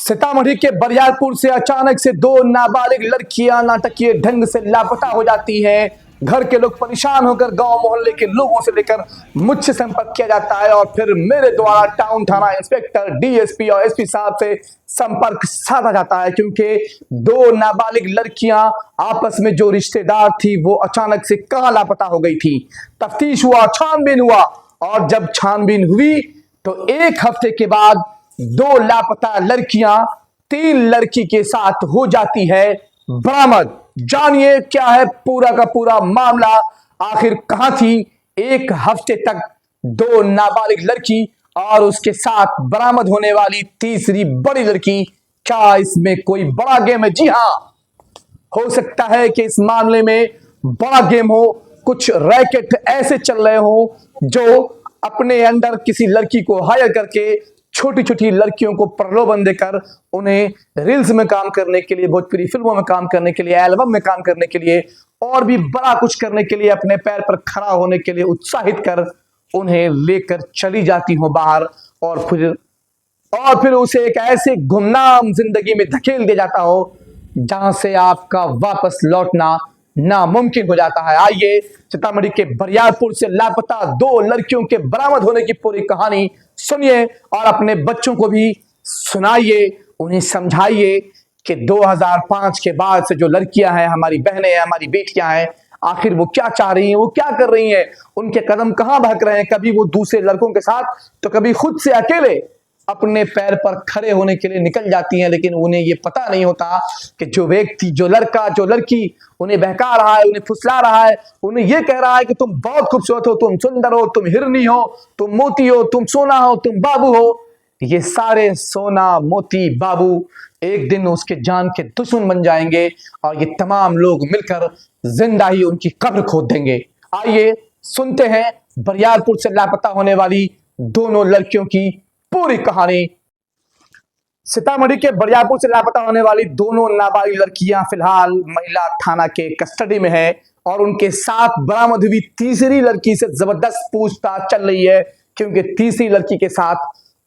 सीतामढ़ी के बरियारपुर से अचानक से दो नाबालिग लड़कियां नाटकीय ढंग से लापता हो जाती हैं। घर के लोग परेशान होकर गांव मोहल्ले के लोगों से लेकर मुझसे संपर्क किया जाता है और फिर मेरे द्वारा टाउन थाना इंस्पेक्टर, डीएसपी और एसपी साहब से संपर्क साधा जाता है, क्योंकि दो नाबालिग लड़कियां आपस में जो रिश्तेदार थी वो अचानक से कहां लापता हो गई थी। तफ्तीश हुआ, छानबीन हुआ और जब छानबीन हुई तो एक हफ्ते के बाद दो लापता लड़कियां तीन लड़की के साथ हो जाती है बरामद। जानिए क्या है पूरा का पूरा मामला, आखिर कहां थी एक हफ्ते तक दो नाबालिग लड़की और उसके साथ बरामद होने वाली तीसरी बड़ी लड़की। क्या इसमें कोई बड़ा गेम है? जी हां, हो सकता है कि इस मामले में बड़ा गेम हो, कुछ रैकेट ऐसे चल रहे हो जो अपने अंडर किसी लड़की को हायर करके छोटी छोटी लड़कियों को प्रलोभन देकर उन्हें रील्स में काम करने के लिए, भोजपुरी फिल्मों में काम करने के लिए, एल्बम में काम करने के लिए और भी बड़ा कुछ करने के लिए, अपने पैर पर खड़ा होने के लिए उत्साहित कर उन्हें लेकर चली जाती हो बाहर और फिर उसे एक ऐसे गुमनाम जिंदगी में धकेल दिया जाता हो जहां से आपका वापस लौटना नामुमकिन हो जाता है। आइए सीतामढ़ी के बरियारपुर से लापता दो लड़कियों के बरामद होने की पूरी कहानी सुनिए और अपने बच्चों को भी सुनाइए, उन्हें समझाइए कि 2005 के बाद से जो लड़कियां हैं, हमारी बहनें हैं, हमारी बेटियां हैं, आखिर वो क्या चाह रही हैं, वो क्या कर रही हैं, उनके कदम कहां भटक रहे हैं। कभी वो दूसरे लड़कों के साथ तो कभी खुद से अकेले अपने पैर पर खड़े होने के लिए निकल जाती हैं, लेकिन उन्हें ये पता नहीं होता कि जो व्यक्ति, जो लड़का, जो लड़की उन्हें बहका रहा है, उन्हें फुसला रहा है, उन्हें ये कह रहा है कि तुम बहुत खूबसूरत हो, तुम सुंदर हो, तुम हिरनी हो, तुम मोती हो, तुम सोना हो, तुम बाबू हो, ये सारे सोना मोती बाबू एक दिन उसके जान के दुश्मन बन जाएंगे और ये तमाम लोग मिलकर जिंदा ही उनकी कब्र खोद देंगे। आइए सुनते हैं बरियारपुर से लापता होने वाली दोनों लड़कियों की पूरी कहानी। सीतामढ़ी के बरियारपुर से लापता होने वाली दोनों नाबालिग लड़कियां फिलहाल महिला थाना के कस्टडी में है और उनके साथ बरामद हुई तीसरी लड़की से जबरदस्त पूछताछ चल रही है, क्योंकि तीसरी लड़की के साथ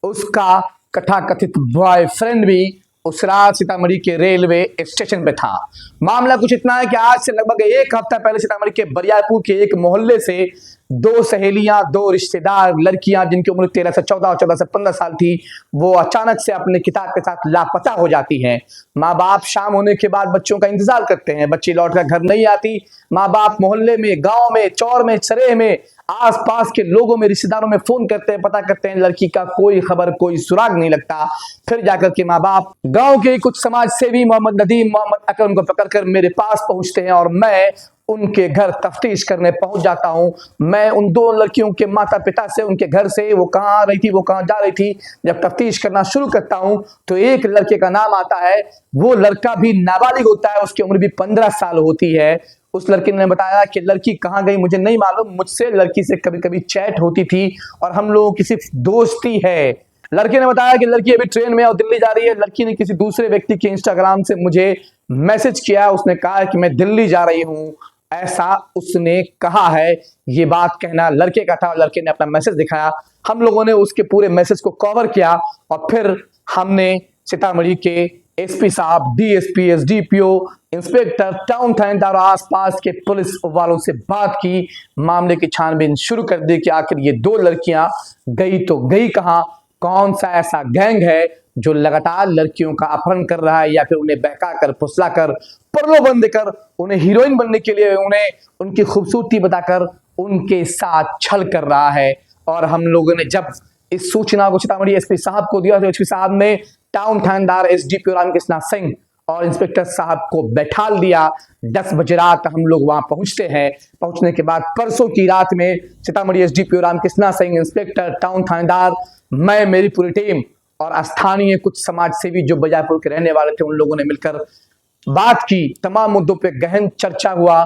उसका कथाकथित बॉयफ्रेंड भी उस रात सीतामढ़ी के रेलवे स्टेशन पे था। मामला कुछ इतना है कि आज से लगभग एक हफ्ता पहले सीतामढ़ी के बरियारपुर के एक मोहल्ले से दो सहेलियां, दो रिश्तेदार लड़कियां जिनकी उम्र 13 से 14 और 14 से 15 साल थी, वो अचानक से अपने किताब के साथ लापता हो जाती हैं। माँ बाप शाम होने के बाद बच्चों का इंतजार करते हैं, बच्ची लौट कर घर नहीं आती। माँ बाप मोहल्ले में, गांव में, चौर में, चरे में, आसपास के लोगों में, रिश्तेदारों में फोन करते हैं, पता करते हैं, लड़की का कोई खबर, कोई सुराग नहीं लगता। फिर जाकर के माँ बाप गांव के कुछ समाज सेवी मोहम्मद नदीम, मोहम्मद अकरम को पकड़कर मेरे पास पहुंचते हैं और मैं उनके घर तफ्तीश करने पहुंच जाता हूं। मैं उन दो लड़कियों के माता पिता से, उनके घर से, वो कहां आ रही थी, वो कहां जा रही थी, जब तफ्तीश करना शुरू करता हूं तो एक लड़के का नाम आता है। वो लड़का भी नाबालिग होता है, उसकी उम्र भी 15 साल होती है। उस लड़के ने बताया कि लड़की कहां गई मुझे नहीं मालूम, मुझसे लड़की से कभी कभी चैट होती थी और हम लोगों की सिर्फ दोस्ती है। लड़के ने बताया कि लड़की अभी ट्रेन में और दिल्ली जा रही है। लड़की ने किसी दूसरे व्यक्ति के इंस्टाग्राम से मुझे मैसेज किया, उसने कहा कि मैं दिल्ली जा रही हूं, ऐसा उसने कहा है। ये बात कहना लड़के का था और लड़के ने अपना मैसेज दिखाया। हम लोगों ने उसके पूरे मैसेज को कवर किया और फिर हमने सीतामढ़ी के एसपी साहब, डीएसपी, एसडीपीओ, इंस्पेक्टर, टाउन थानेदार और आसपास के पुलिस वालों से बात की, मामले की छानबीन शुरू कर दी कि आखिर ये दो लड़कियां गई तो गई कहां, कौन सा ऐसा गैंग है जो लगातार लड़कियों का अपहरण कर रहा है या फिर उन्हें बहकाकर, फुसलाकर, प्रलोभन देकर उन्हें हीरोइन बनने के लिए, उन्हें उनकी खूबसूरती बताकर उनके साथ छल कर रहा है। और हम लोगों ने जब इस सूचना को सीतामढ़ी एसपी साहब को दिया तो एसपी साहब ने टाउन थानेदार एसडीपीओ रामकृष्ण सिंह और इंस्पेक्टर साहब को बैठाल दिया। 10 बजे रात हम लोग वहां पहुंचते हैं। पहुंचने के बाद परसों की रात में Sitamarhi SDPO Ramkrishna Singh, inspector, town थानेदार, मैं, मेरी पूरी टीम और स्थानीय कुछ समाज सेवी जो बरियारपुर के रहने वाले थे, उन लोगों ने मिलकर बात की। तमाम मुद्दों पे गहन चर्चा हुआ।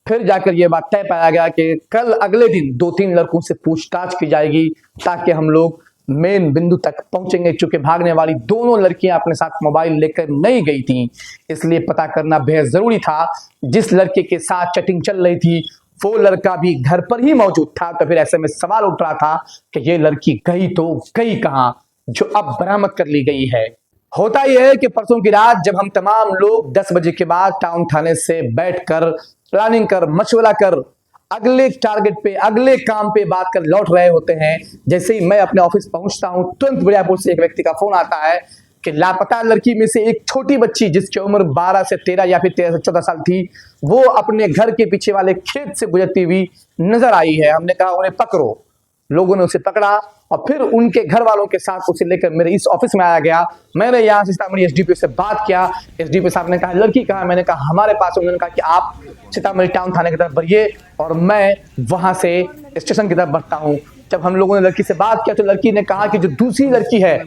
फिर जाकर यह बात तय पाया गया कि कल अगले दिन 2-3 लड़कों से पूछताछ की जाएगी ताकि हम लोग मेन बिंदु तक पहुंचेंगे। चूंकि भागने वाली दोनों लड़कियां अपने साथ मोबाइल लेकर नहीं गई थी, इसलिए पता करना बेहद जरूरी था। जिस लड़के के साथ चैटिंग चल रही थी वो लड़का भी घर पर ही मौजूद था। तो फिर ऐसे में सवाल उठ रहा था कि ये लड़की गई तो गई कहां, जो अब बरामद कर ली गई है। होता यह है कि परसों की रात जब हम तमाम लोग 10 बजे के बाद टाउन थाने से बैठकर प्लानिंग कर मशवरा कर अगले टारगेट पे अगले काम पे बात कर लौट रहे होते हैं, जैसे ही मैं अपने ऑफिस पहुंचता हूं तुरंत बरियापुर से एक व्यक्ति का फोन आता है कि लापता लड़की में से एक छोटी बच्ची जिसकी उम्र 12 से 13 या फिर 13 से 14 साल थी, वो अपने घर के पीछे वाले खेत से गुजरती हुई नजर आई है। हमने कहा उन्हें पकड़ो। लोगों ने उसे पकड़ा और फिर उनके घर वालों के साथ उसे लेकर मेरे इस ऑफिस में आया गया। मैंने यहाँ से सीतामढ़ी एसडीपीओ से बात किया। एसडीपीओ साहब ने कहा लड़की कहाँ? मैंने कहा हमारे पास। उन्होंने कहा कि आप सीतामढ़ी टाउन थाने की तरफ बढ़िए और मैं वहां से स्टेशन की तरफ बढ़ता हूँ। जब हम लोगों ने लड़की से बात किया तो लड़की ने कहा कि जो दूसरी लड़की है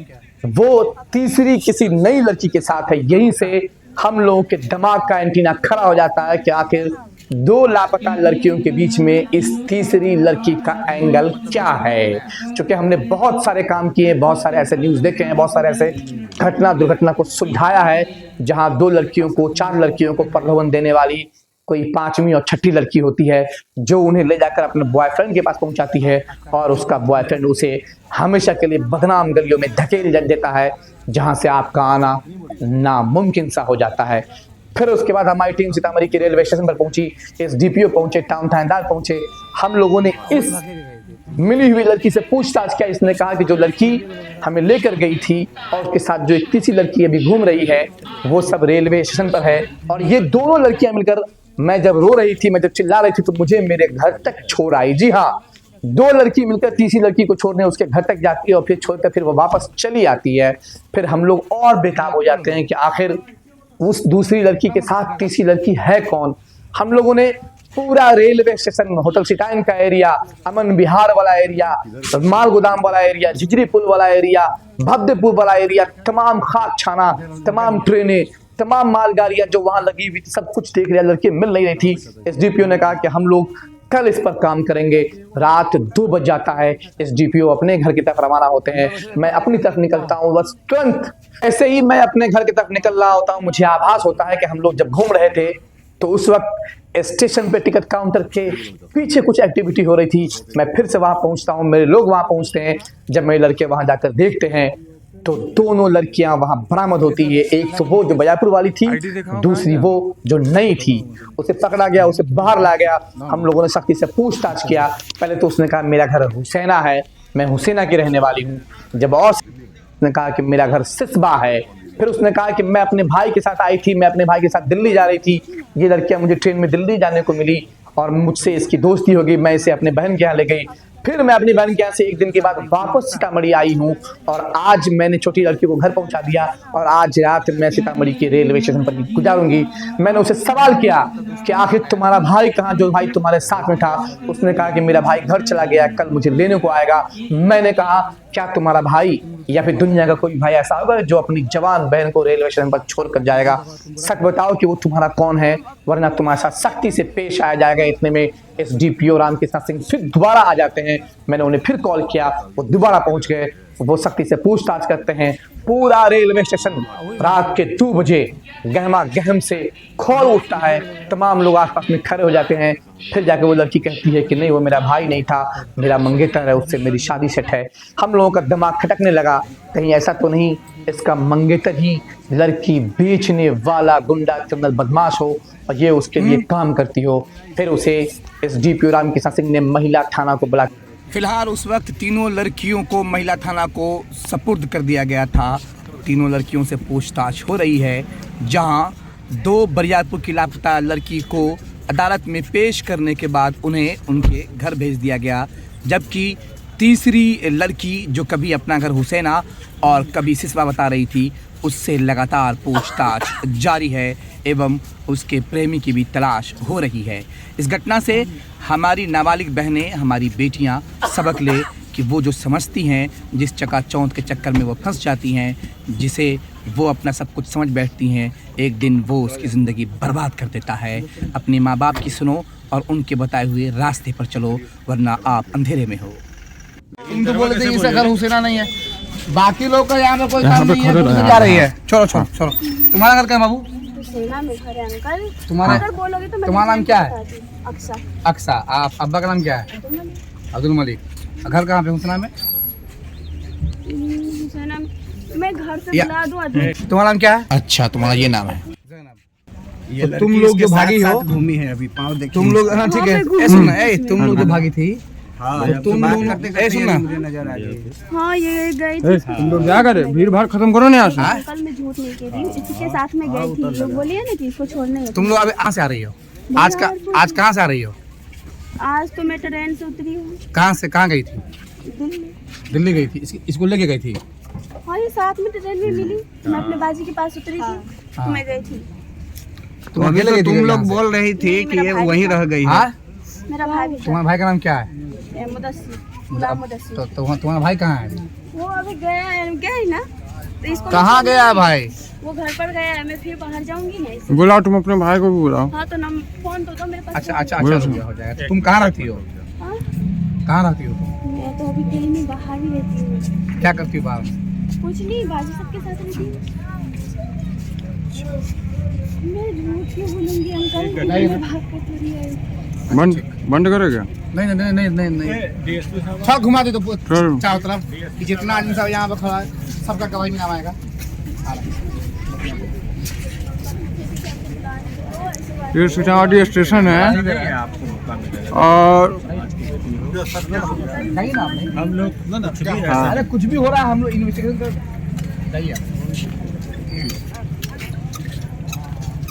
वो तीसरी किसी नई लड़की के साथ है। यहीं से हम लोगों के दिमाग का एंटीना खड़ा हो जाता है कि आखिर दो लापता लड़कियों के बीच में इस तीसरी लड़की का एंगल क्या है। क्योंकि हमने बहुत सारे काम किए, बहुत सारे ऐसे न्यूज़ देखे हैं, बहुत सारे ऐसे घटना दुर्घटना को सुलझाया है जहां दो लड़कियों को, चार लड़कियों को प्रलोभन देने वाली कोई पांचवी और छठी लड़की होती है जो उन्हें ले जाकर अपने बॉयफ्रेंड के पास पहुंचाती है और उसका बॉयफ्रेंड उसे हमेशा के लिए बदनाम गलियों में धकेल देता है जहां से आपका आना नामुमकिन सा हो जाता है। फिर उसके बाद हमारी टीम सीतामढ़ी के रेलवे स्टेशन पर पहुंची, एसडीपीओ पहुंचे, टाउन थानेदार पहुंचे। हम लोगों ने इस मिली हुई लड़की से पूछताछ किया। इसने कहा कि जो लड़की हमें लेकर गई थी और उसके साथ जो एक तीसरी लड़की अभी घूम रही है वो सब रेलवे स्टेशन पर है और ये दोनों लड़कियां मिलकर, मैं जब रो रही थी, मैं जब चिल्ला रही थी तो मुझे मेरे घर तक छोड़ आई। जी हाँ, दो लड़की मिलकर तीसरी लड़की को छोड़ने उसके घर तक जाती है और फिर छोड़कर फिर वो वापस चली आती है। फिर हम लोग और बेताब हो जाते हैं कि आखिर उस दूसरी लड़की के साथ तीसरी लड़की है कौन। हम लोगों ने पूरा रेलवे स्टेशन, होटल सिटाइन का एरिया, अमन विहार वाला एरिया, माल गोदाम वाला एरिया, झिझरी पुल वाला एरिया, भद्रपुर वाला एरिया, तमाम खाक छाना, तमाम ट्रेनें, तमाम मालगाड़ियां जो वहां लगी हुई थी, सब कुछ देख लिया। लड़की मिल नहीं रही थी। एसडीपीओ ने कहा कि हम लोग कल इस पर काम करेंगे। रात 2 बज जाता है, एसडीपीओ अपने घर की तरफ रवाना होते हैं। मैं अपनी तरफ निकलता हूँ। बस तुरंत ऐसे ही मैं अपने घर की तरफ निकल रहा होता हूँ, मुझे आभास होता है कि हम लोग जब घूम रहे थे तो उस वक्त स्टेशन पे टिकट काउंटर के पीछे कुछ एक्टिविटी हो रही थी। मैं फिर से वहां पहुंचता हूं, मेरे लोग वहां पहुंचते हैं। जब मेरे लड़के वहां जाकर देखते हैं तो दोनों लड़कियां वहां बरामद होती है। एक तो वो जो बजापुर वाली थी, दूसरी वो जो नई थी। उसे पकड़ा गया, उसे बाहर लाया गया। हम लोगों ने सख्ती से पूछताछ किया। पहले तो उसने कहा मेरा घर हुसैना है, मैं हुसैना की रहने वाली हूँ। जब और उसने कहा कि मेरा घर सिसबा है। फिर उसने कहा कि मैं अपने भाई के साथ आई थी, मैं अपने भाई के साथ दिल्ली जा रही थी। ये लड़कियां मुझे ट्रेन में दिल्ली जाने को मिली और मुझसे इसकी दोस्ती हो गई। मैं इसे अपने बहन के यहाँ ले गई। फिर मैं अपनी बहन के यहाँ से एक दिन के बाद वापस सीतामढ़ी आई हूँ और आज मैंने छोटी लड़की को घर पहुँचा दिया और आज रात मैं सीतामढ़ी के रेलवे स्टेशन पर गुजारूंगी। मैंने उसे सवाल किया कि आखिर तुम्हारा भाई कहाँ, जो भाई तुम्हारे साथ में था? उसने कहा कि मेरा भाई घर चला गया, कल मुझे लेने को आएगा। मैंने कहा क्या तुम्हारा भाई या फिर दुनिया का कोई भाई ऐसा होगा जो अपनी जवान बहन को रेलवे स्टेशन पर छोड़ कर जाएगा? सच बताओ कि वो तुम्हारा कौन है, वरना तुम्हारे साथ सख्ती से पेश आया जाएगा। इतने में एसडीपीओ रामकृष्ण सिंह फिर दोबारा आ जाते हैं। मैंने उन्हें फिर कॉल किया, वो दोबारा पहुंच गए। वो सख्ती से पूछताछ करते हैं। पूरा रेलवे स्टेशन रात के 2 बजे गहमा गहम से खौल उठता है। तमाम लोग आसपास में खड़े हो जाते हैं। फिर जाके वो लड़की कहती है कि नहीं, वो मेरा भाई नहीं था, मेरा मंगेतर है, उससे मेरी शादी सेट है। हम लोगों का दिमाग खटकने लगा, कहीं ऐसा तो नहीं इसका मंगेतर ही लड़की बेचने वाला गुंडा क्रिमिनल बदमाश हो और ये उसके लिए काम करती हो। फिर उसे एसडीपीओ रामकृष्ण सिंह ने महिला थाना को बुला। फिलहाल उस वक्त तीनों लड़कियों को महिला थाना को सपुर्द कर दिया गया था। तीनों लड़कियों से पूछताछ हो रही है, जहां 2 बरियारपुर की लापता लड़की को अदालत में पेश करने के बाद उन्हें उनके घर भेज दिया गया, जबकि तीसरी लड़की जो कभी अपना घर हुसैना और कभी सिसवा बता रही थी, उससे लगातार पूछताछ जारी है एवं उसके प्रेमी की भी तलाश हो रही है। इस घटना से हमारी नाबालिग बहनें, हमारी बेटियां सबक ले कि वो जो समझती हैं, जिस चकाचौंध के चक्कर में वो फंस जाती हैं, जिसे वो अपना सब कुछ समझ बैठती हैं, एक दिन वो उसकी ज़िंदगी बर्बाद कर देता है। अपने माँ बाप की सुनो और उनके बताए हुए रास्ते पर चलो, वरना आप अंधेरे में हो। तुम तो बोले थे इसका घर हुसैना नहीं है, बाकी लोग का यहाँ पे कोई काम नहीं है, तुम जा रही है। छोड़ो छोड़ो छोड़ो। तुम्हारा घर क्या है बाबू? हुसैना में घर है अंकल। तुम्हारा अगर बोलोगे तो मैं तुम्हारा नाम क्या है? अक्सा। अक्सा। आप अब्बा का नाम क्या है? अब्दुल मलिक। घर कहाँ पे हुसैना में? हुसैना में मैं घर से या- बुला दूं आदमी। तुम्हारा नाम क्या है? अच्छा, तुम्हारा ये नाम है। ये तो तुम लोग जो भागी हो, घूमी है अभी, पाँव देखिए। तुम लोग, हाँ ठीक है, वहाँ पे ए सुनना, घूमी ए थी। तुम लोग जो भागी थी, हाँ, तो तुम लोग, ए सुनना, मुझे नजर आ रही है। हाँ ये गई थी। तुम लोग क्या करे, भीड़ भाड़ खत्म करो ना यहाँ से। हाँ? कल मैं झूठ नहीं कह रही हूँ, इसके साथ में गई थी। लोग बोलिए ना कि इसको छोड़ना है। तुम लोग अभी कहाँ से आ रही हो? आज कहाँ से आ रही हो? आज तो मैं ट्रेन से उतरी हूँ कहाँ से कहाँ गई थी? दिल्ली। दिल्ली गई थी, इसको लेके गई थी। हाँ ये साथ में ट्रेन में मिली। मैं अपने बाजी के पास उतरी थी तो मैं गई थी। तुम अकेले गई थी तुम यहाँ लोग से? बोल रही थी नहीं, कि मेरा ये भाई वहीं था। रह गई है। हाँ? मेरा भाई भी था। तुम्हारे भाई का नाम क्या है? मुदस्सिर, गुलाम मुदस्सिर। तो तुम्हारा भाई कहाँ है? वो अभी गया है ना, तो इसको कहाँ मैं- गया है भाई? वो घर पर गया है, मैं फिर बाहर जाऊंगी ना इससे। बुलाओ, तुम अपने भाई को भी बुलाओ। हाँ तो नम फोन तो दो मेरे पास। अच्छा अच्छा अच्छा, हो जाएगा। तो तुम कहाँ रहती हो? हाँ? कहाँ रहती हो तुम? मैं तो अभी कहीं नहीं, बाहर ही रहती हूँ। क्या करती हो बाहर? कुछ नहीं, बाजी सबके साथ रहती हूँ। मैं झूठ क्यों बोलूंगी अंकल? नहीं। मैं भाग कर थोड़ी आई। बंद करो क्या? नहीं नहीं नहीं नहीं नहीं, सब घुमा दे तो चलो। चारों तरफ, कि जितना आदमी सब यहाँ पे खड़ा है सबका गवाही में नाम आएगा। ये सीतामढ़ी स्टेशन है और कहीं ना आपने? हम लोग हाँ। अरे कुछ भी हो रहा है, हम लोग इन्वेस्टिगेशन कर जाइए।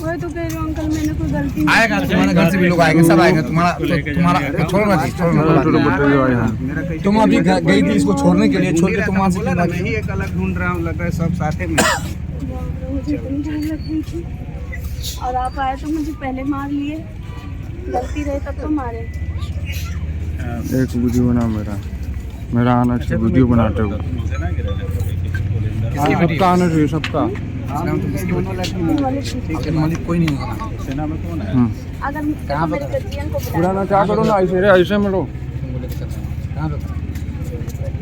वही तो कह रही हूँ अंकल, मैंने कोई गलती नहीं आएगा, की। तुम्हारे घर से भी लोग आएंगे, सब आएंगे। तुम्हारा छोड़ना चाहिए, छोड़ना। तुम अभी गई थी इसको छोड़ने के लिए, छोड़ के तुम वहाँ से क्यों भागी? मैं ही एक अलग ढूंढ रहा हूँ, लग रहा है सब साथे में। मुझे इतनी डर लग रही थी और आप आए तो मुझे पहले मार लिए। गलती रहे तब तो मारे। एक वीडियो बना मेरा आना चाहिए, वीडियो बनाते हो। सबका आना चाहिए, सबका। अगर मालिक कोई नहीं होगा ना, अगर देखो मेरे गार्जियन को बुलाया। पुराना क्या करो ना, ऐसे मिलो। कहाँ पे?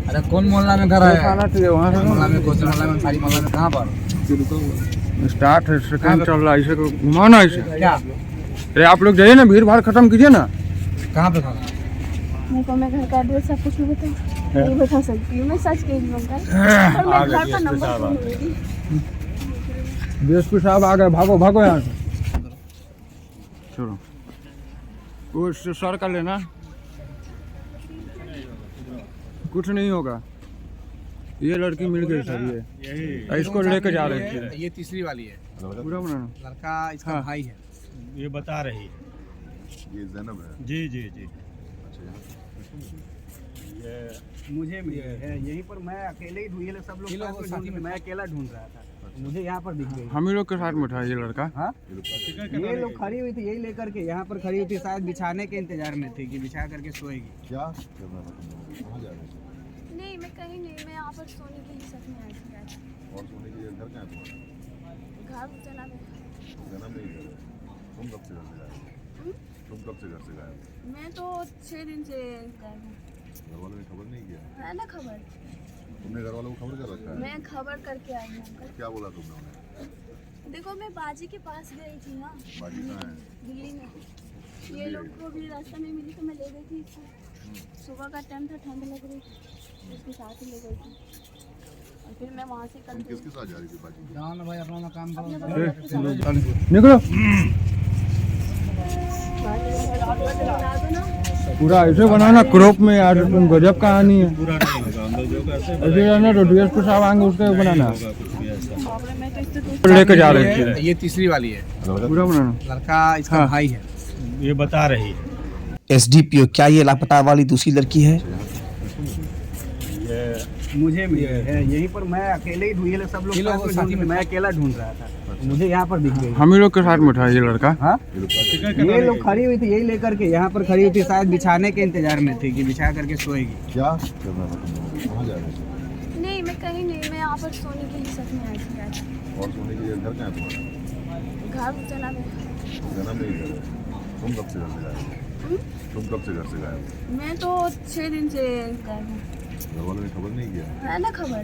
अरे कौन मोहल्ला में घर है? आना चाहिए वहाँ मोहल्ला में, कौन मोहल्ला में, सारी मोहल्ला में, कहाँ पर? से। स्टार्ट है, सेकंड चल रहा है, ऐसे घुमाओ ना ऐसे। क्या? अरे आप लोग जाइए ना, भीड़ भाड़ खत्म कीजिए ना। कहाँ पे था? मेरे को मैं घर का एड्रेस सब कुछ भी नहीं बता सकती हूँ। मैं सच कह रही हूँ अंकल, पर मैं घर का नंबर तो नहीं दी। डीएसपी साहब आ गए, भागो भागो यहाँ से। चलो, वो इससे सर का लेना, कुछ नहीं होगा। ये लड़की मिल गई सर, ये इसको लेके जा रहे थे। ये तीसरी वाली है, पूरा बनाना। लड़का इसका हाँ। भाई है। ये बता रही है। ये जैनब है। जी जी जी। ये मुझे मिली है यहीं पर, मैं अकेले ही ढूंढ, ये सब ये लोग लोग साथी ढूंढ, में मैं अकेला ढूंढ रहा था, मुझे यहाँ पर दिख गई। हम ही लोग के साथ में था ये लड़का। हाँ, ये लोग खड़ी हुई थी, यही लेकर के यहाँ पर खड़ी हुई थी, शायद बिछाने के इंतजार में थी कि बिछा करके सोएगी। क्या करना था तुमने? कहाँ जा रहे थे? नहीं मैं कहीं नहीं, मैं यहाँ पर सोने के लिए सच में आई थी आज। और सोने के लिए घर कहाँ है तुम्हारा? घर जना में। जैनब नहीं है। तुम कब से घर से गायब हो? तुम कब से घर से गायब हो? मैं तो 6 दिन से गायब हूँ। घर वालों ने खबर नहीं किया? है ना खबर? तुमने घर वालों को खबर कर रखा है? मैं खबर करके आई हूँ अंकल। क्या बोला तुमने उन्हें? देखो मैं बाजी के पास गई थी ना, बाजी कहाँ है? दिल्ली में। ये लोग को भी रास्ता में मिली तो मैं ले गई थी इसको। सुबह का टाइम था, ठंड लग रही थी, उसके साथ ही ले गई थी। और फिर मैं वहाँ से कल तुम किसके साथ जा रही थी बाजी? जाओ ना भाई, अपना काम अपने करो। बड़े के साथ। निकलो, बना दो ना। पूरा ऐसे बनाना क्रॉप में यार, तुम गजब कहानी है। पूरा नहीं होगा, अंदर जो करते हैं ऐसे रहना तो डीएसपी साहब आएंगे, उसके बनाना। होगा कुछ भी ऐसा। बाप रे, मैं तो इससे तो लेके जा रहे थे, ये तीसरी वाली है, पूरा बनाना। लड़का इसका हाँ। भाई है। ये बता रही है। एसडीपीओ, क्या ये लापता वाली दूसरी लड़की है? ये मुझे मिली है यहीं पर, मैं अकेले ही ढूंढ, ये सब लोग ये लोग साथ साथी में में ढूंढ, मैं अकेला ढूंढ रहा था, मुझे यहाँ पर दिख गई। हम ही लोग के साथ में था ये लड़का। हाँ, फिक्र ये लोग खड़ी हुई थी, यही लेकर के यहाँ पर खड़ी हुई थी, शायद बिछाने के इंतजार में थी कि बिछा करके सोएगी। क्या करना था तुमने? कहाँ जा रहे थे? नहीं मैं कहीं नहीं, मैं यहाँ पर सोने के लिए सच में आई थी आज। और सोने के लिए घर कहाँ है तुम्हारा? घर जना में। जैनब नहीं है। तुम कब से घर से गायब हो? तुम कब से घर से गायब हो? मैं तो 6 दिन से गायब हूँ। घर वालों ने खबर नहीं किया? है ना खबर?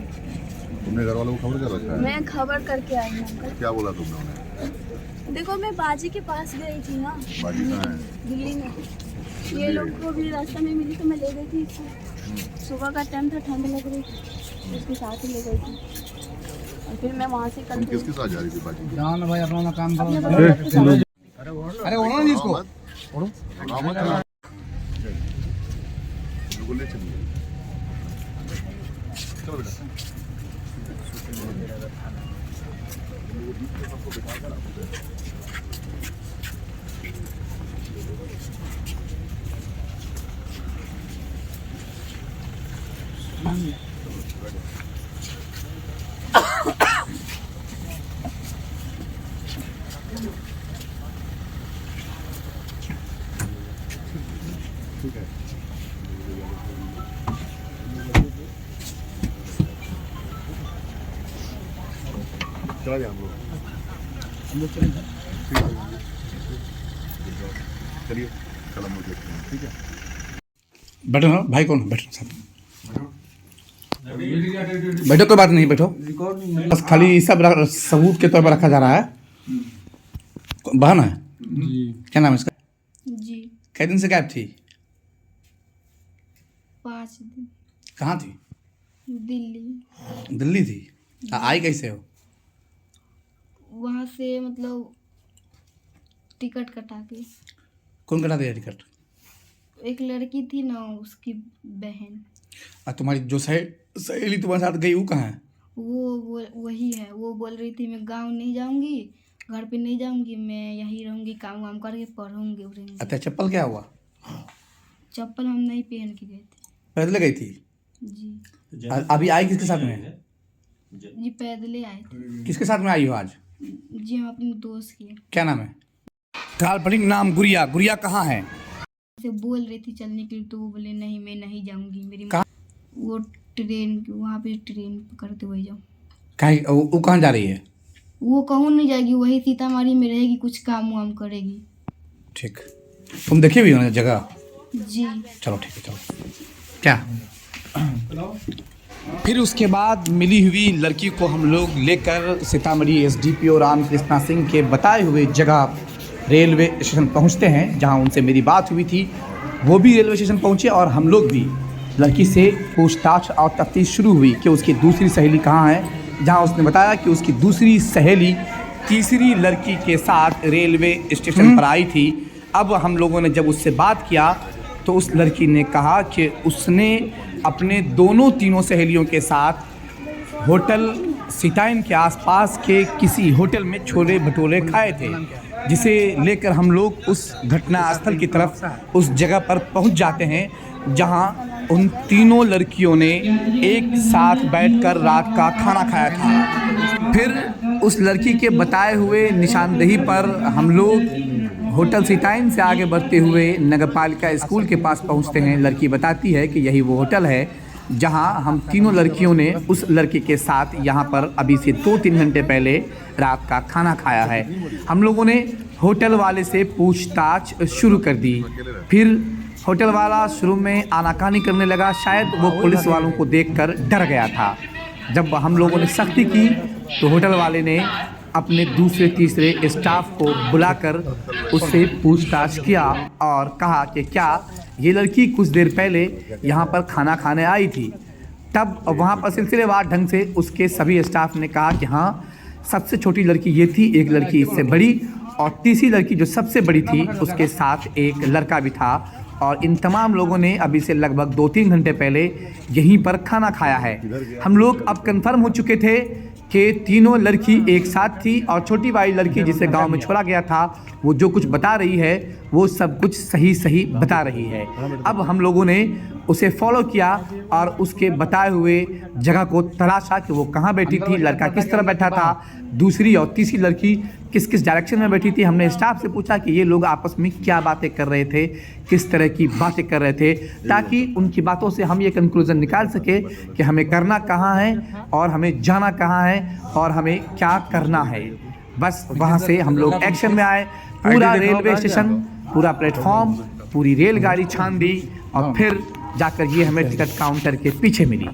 तुमने घर वालों को खबर कर रखा है? मैं खबर करके आई हूँ अंकल। क्या बोला तुमने उन्हें? देखो मैं बाजी के पास गई थी ना, बाजी कहाँ है? दिल्ली में। ये लोग को भी रास्ता में मिली तो मैं ले गई थी इसको। सुबह का टाइम था, ठंड लग रही थी, उसके साथ ही ले गई थी। और फिर मैं वहाँ से कल किसके साथ जा रही थी बाजी? जाओ ना भाई अपना काम करो। अपने बड़े के साथ। अरे ओढ़ो ना इसको। बिल्कुल ले चलिए। चलो बेटा। चला जाए हम लोग। चलिए कलम मुझे ठीक है। बैठो ना भाई, कौन बैठो साहब, बैठो, कोई बात नहीं, बैठो। बस खाली सब सबूत के तौर पर रखा जा रहा है। बहन है क्या नाम है इसका? जी कै दिन से गायब थी? 5 दिन कहाँ थी? दिल्ली। दिल्ली थी। आई कैसे हो? वहाँ से मतलब टिकट कटा के। कौन कटा दिया टिकट? एक लड़की थी ना, उसकी बहन। तुम्हारी जो सहेली तुम्हारे साथ गई वो कहाँ है? वो वही है। वो बोल रही थी मैं गांव नहीं जाऊंगी, घर पे नहीं जाऊंगी, मैं यहीं रहूंगी, काम वाम करके पढ़ूंगी उड़ूंगी। अच्छा, चप्पल क्या हुआ? चप्पल हम नहीं पहन के गए थे। पैदल गई थी? जी अभी आई किसके साथ में? जी पैदले आए थे। किसके साथ में आई हो आज? जी हम अपने दोस्त के। क्या नाम है? काल्पनिक नाम गुड़िया। गुड़िया कहाँ है? से बोल रही थी चलने के लिए, तो वो बोले नहीं मैं नहीं जाऊंगी। मेरी कहाँ? वो ट्रेन, वहाँ पे ट्रेन पकड़ते हुए जाऊँ। वो कहाँ जा रही है? वो कहूँ नहीं जाएगी, वही सीतामढ़ी में रहेगी, कुछ काम वाम करेगी। ठीक, तुम देखे भी हो ना जगह? जी चलो ठीक है, चलो। क्या फिर उसके बाद मिली हुई लड़की को हम लोग लेकर सीतामढ़ी एसडीपीओ रामकृष्णा सिंह के बताए हुए जगह रेलवे स्टेशन पहुंचते हैं, जहां उनसे मेरी बात हुई थी। वो भी रेलवे स्टेशन पहुंचे और हम लोग भी लड़की से पूछताछ और तफ्तीश शुरू हुई कि उसकी दूसरी सहेली कहाँ है, जहां उसने बताया कि उसकी दूसरी सहेली तीसरी लड़की के साथ रेलवे स्टेशन पर आई थी। अब हम लोगों ने जब उससे बात किया तो उस लड़की ने कहा कि उसने अपने तीनों सहेलियों के साथ होटल सिटाइन के आसपास के किसी होटल में छोले भटूरे खाए थे, जिसे लेकर हम लोग उस घटना स्थल की तरफ उस जगह पर पहुंच जाते हैं, जहां उन तीनों लड़कियों ने एक साथ बैठकर रात का खाना खाया था। फिर उस लड़की के बताए हुए निशानदेही पर हम लोग होटल सिटाइन से आगे बढ़ते हुए नगरपालिका स्कूल के पास पहुंचते हैं। लड़की बताती है कि यही वो होटल है जहां हम तीनों लड़कियों ने उस लड़के के साथ यहां पर अभी से 2-3 घंटे पहले रात का खाना खाया है। हम लोगों ने होटल वाले से पूछताछ शुरू कर दी। फिर होटल वाला शुरू में आनाकानी करने लगा, शायद वो पुलिस वालों को देखकर डर गया था। जब हम लोगों ने सख्ती की तो होटल वाले ने अपने दूसरे तीसरे स्टाफ को बुलाकर उससे पूछताछ किया और कहा कि क्या ये लड़की कुछ देर पहले यहाँ पर खाना खाने आई थी। तब वहाँ पर सिलसिलेवार ढंग से उसके सभी स्टाफ ने कहा कि हाँ, सबसे छोटी लड़की ये थी, एक लड़की इससे बड़ी और तीसरी लड़की जो सबसे बड़ी थी उसके साथ एक लड़का भी था, और इन तमाम लोगों ने अभी से लगभग 2-3 घंटे पहले यहीं पर खाना खाया है। हम लोग अब कंफर्म हो चुके थे कि तीनों लड़की एक साथ थी और छोटी वाली लड़की जिसे गांव में छोड़ा गया था वो जो कुछ बता रही है वो सब कुछ सही बता रही है। अब हम लोगों ने उसे फॉलो किया और उसके बताए हुए जगह को तलाशा कि वो कहाँ बैठी थी, लड़का किस तरह बैठा था, दूसरी और तीसरी लड़की किस किस डायरेक्शन में बैठी थी। हमने स्टाफ से पूछा कि ये लोग आपस में क्या बातें कर रहे थे, किस तरह की बातें कर रहे थे, ताकि उनकी बातों से हम ये कंक्लूज़न निकाल सके कि हमें करना कहाँ है और हमें जाना कहाँ है और हमें क्या करना है। बस वहाँ से हम लोग एक्शन में आए। पूरा रेलवे स्टेशन, पूरा प्लेटफॉर्म, पूरी रेलगाड़ी छान दी और फिर जाकर ये हमें टिकट काउंटर के पीछे मिली।